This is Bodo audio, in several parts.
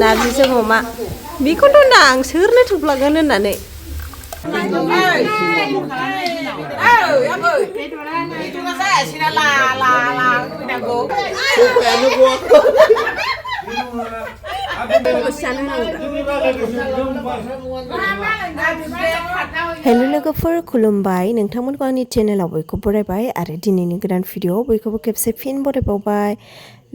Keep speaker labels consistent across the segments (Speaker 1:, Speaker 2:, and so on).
Speaker 1: नारजिजों अमा बेखौथ' होनदां सोरनो थुफ्लागोन होननानै हेलो लोगोफोर खुलुमबाय नोंथांमोनखौ आंनि चेनेलाव बयखौबो बरायबाय आरो दिनैनि गोदान भिडिअ बयखौबो खेबसे फिन बरायबावबाय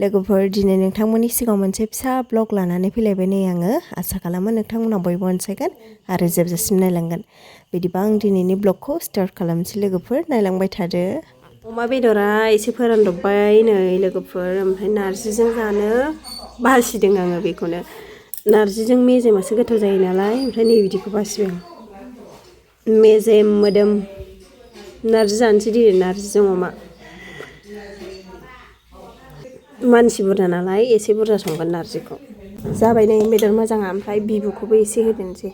Speaker 1: लोगोफोर दिनै नोंथांमोननि सिगाङाव मोनसे फिसा ब्लग लानानै फैलायबाय नै आङो आसा खालामो नोंथांमोनाव बयबो अनसायगोन आरो जोबजासिम नायलांगोन बिदिबा आं दिनैनि ब्लगखौ स्टार्ट खालामसै लोगोफोर नायलांबाय थादो अमा बेदरा एसे फोरानदबबाय नै लोगोफोर ओमफ्राय नारजिजों जानो बासिदों आङो बेखौनो नारजिजों मेजेमासो गोथाव जायो नालाय ओमफ्राय नै बिदिखौ बासिबाय आं मेजेम मोदोम नारजि जानोसै दिनै नारजिजों अमा मानसि बुरजा नालाय एसे बुरजा संगोन नारजिखौ जाबाय नै बेदर मोजाङा ओमफ्राय बिबुखौबो एसे होदेरनोसै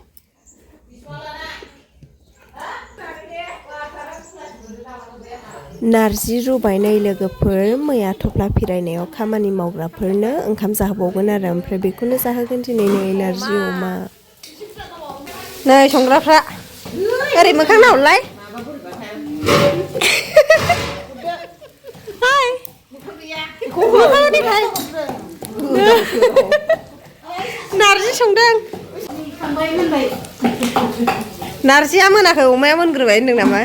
Speaker 1: नारजि रुबाय नै लोगोफोर मैया थफ्ला फिरायनायाव खामानि मावग्राफोरनो ओंखाम जाहोबावगोन आरो ओमफ्राय बेखौनो जाहोगोन दिनै नै नारजि अमा नै संग्राफ्रा ओरै मोखां नाहरलाय नारजि संदों नारजिया मोनाखै अमाया मोनग्रोबाय होनदों नामा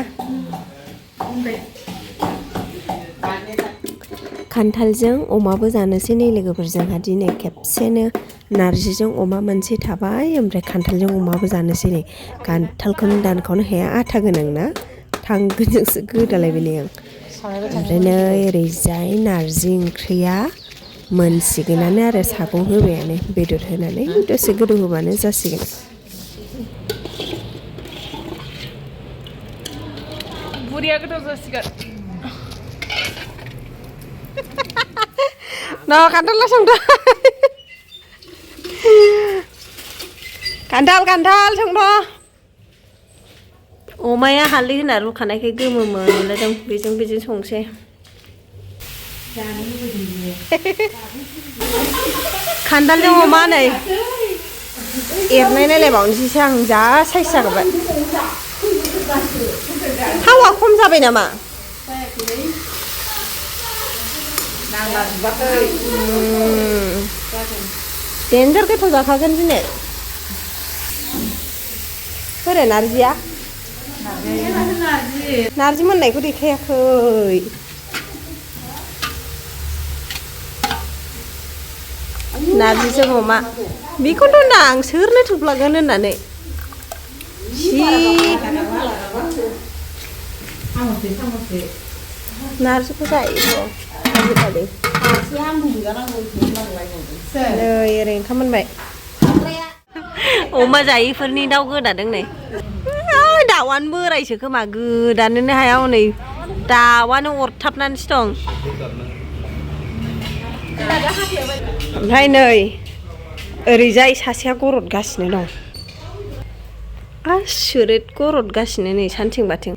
Speaker 1: खान्थालजों अमाबो जानोसै नै लोगोफोर जोंहा दिनै खेबसेनो नारजिजों अमा मोनसे थाबाय ओमफ्राय खान्थालजों अमाबो जानोसै नै खान्थालखौनो दानखावनो हाया आथा गोनां ना थांगोनजोंसो गोदालायबाय नै आं ओमफ्राय नै ओरैजाय नारजि ओंख्रिया मोनसिगोनानो आरो सागं होबायानो बेदर होनानै दसे गोदौ होबानो जासिगोन
Speaker 2: बुरिया गोथाव जासिगोन
Speaker 1: न खान्थाल संदो खान्थाल संदो अमाया हालदै होना रुखानायखाय गोमो मोनलायदों बेजों संसै खान्थालजों अमा नै एरनाय नायलायबावनोसैसो आं जा साइज जागोन थावा खम जाबाय नामा डेन्जार गोथाव जाखागोन दिनै बोरै नारजिया नारजि मोननायखौ देखायाखै नारजिजों अमा बेखौथ' होनदां सोरनो थुफ्लागोन होननानै नारजिखौ जायो नै ओरै ओंखाम मोनबाय अमा जायैफोरनि दाउ गोदादों नै दाउआनो बोरायसो खोमा गोदानोनो हाया हनै दाउआनो अरथाबनानैसो दं ओमफ्राय नै ओरैजाय सासेया गरदगासिनो दं आसुरित गरदगासिनो नै सानथिं बाथिं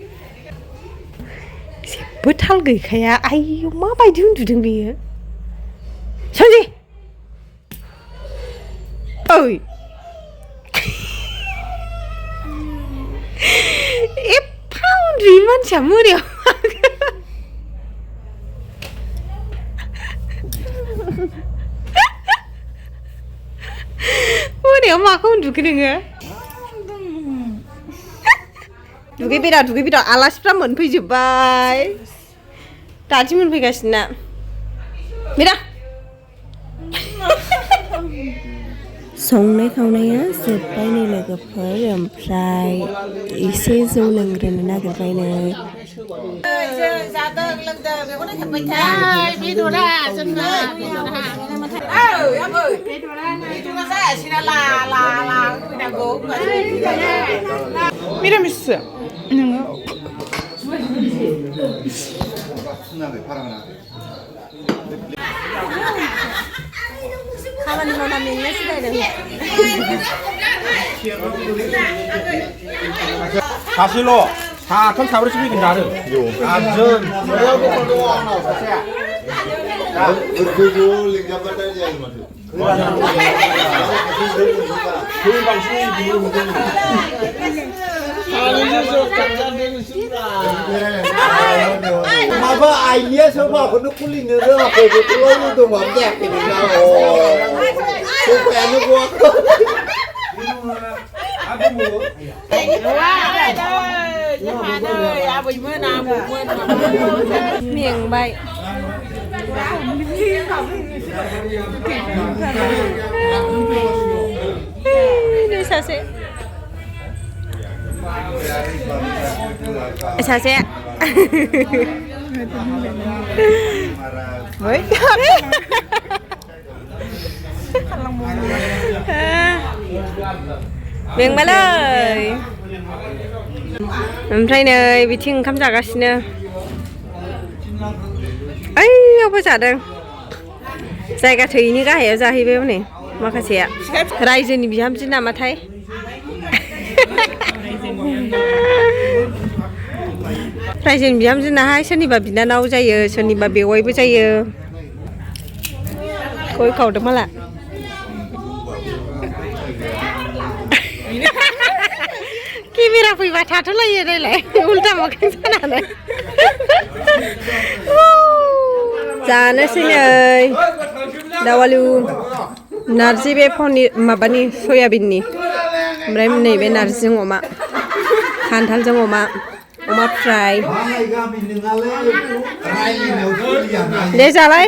Speaker 1: जेबो थाल गैखाया आयौ माबायदि उन्दुदों बेयो सन्जि ओइ एफा उन्दुयो मानसिया मोनायाव मोनायाव माखौ उन्दुखो नोङो दुगैफैदा आलासिफ्रा मोनफैजोब्बाय दासो मोनफैगासिनो ना मेरा संनाय खावनाया जोब्बाय नै लोगोफोर ओमफ्राय एसे जौ लोंग्रोनो नागिरबाय नै
Speaker 2: जादों लोंदों बेखौनो खेबबाय था बेदरा जोंना बेदरा जायासैना ला फैनांगौ मिरामिससो नोङो
Speaker 1: खामानि मावना मेंनायसो जादों
Speaker 3: सासेल' साथाम साब्रैसो फैगोन दानो आठजन दखान दङ आंनाव सासेया बांसिन बिदिनो मोनदों
Speaker 4: माबा आइनिया सोरबाखौनो खुलिनो रोङाखै बेखौल' नुदोंमोन जायाखै नोंना सोरबायानो गवाखै
Speaker 1: मेंबाय नै सासे मेंबायलै ओमफ्राय नै बिथिं ओंखाम जागासिनो ओइयावबो जादों जायगा थोयैनि गाहायाव जाहैबाय हनै माखासेया रायजोनि बिहामजो नामाथाय रायजोनि बिहामजो नाहाय सोरनिबा बिनानाव जायो सोरनिबा बेवाइबो जायो गय खावदों माला केमेरा फैबा थाथ'लायो नायलाय उल्टा मोखां जानानै जानोसै नै दावालु नारजि बे माबानि सयाबिननि ओमफ्राय नैबे नारजिजों अमा खान्थालजों अमा फ्राय दे जालाय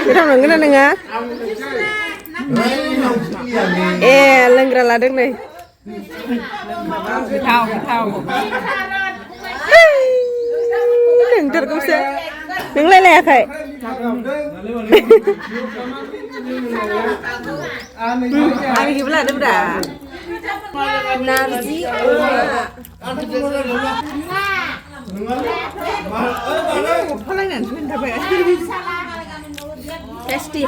Speaker 1: गोथाव नंगोना नङा ए लोंग्रा लादों नै नोंथारगौसो नोंलाय लायाखै आंनिखौबो लादोंब्रा नारजि टेस्टि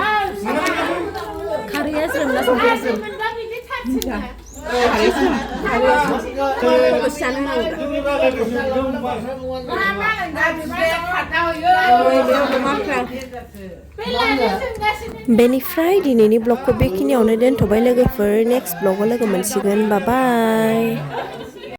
Speaker 1: खारैया ज्रोम ना संख्रिया ज्रोम बेनिफ्राय दिनैनि ब्लगखौ बेखिनियावनो दोनथ'बाय लोगोफोर नेक्स्ट ब्लगाव लोगो मोनसिगोन बाय बाय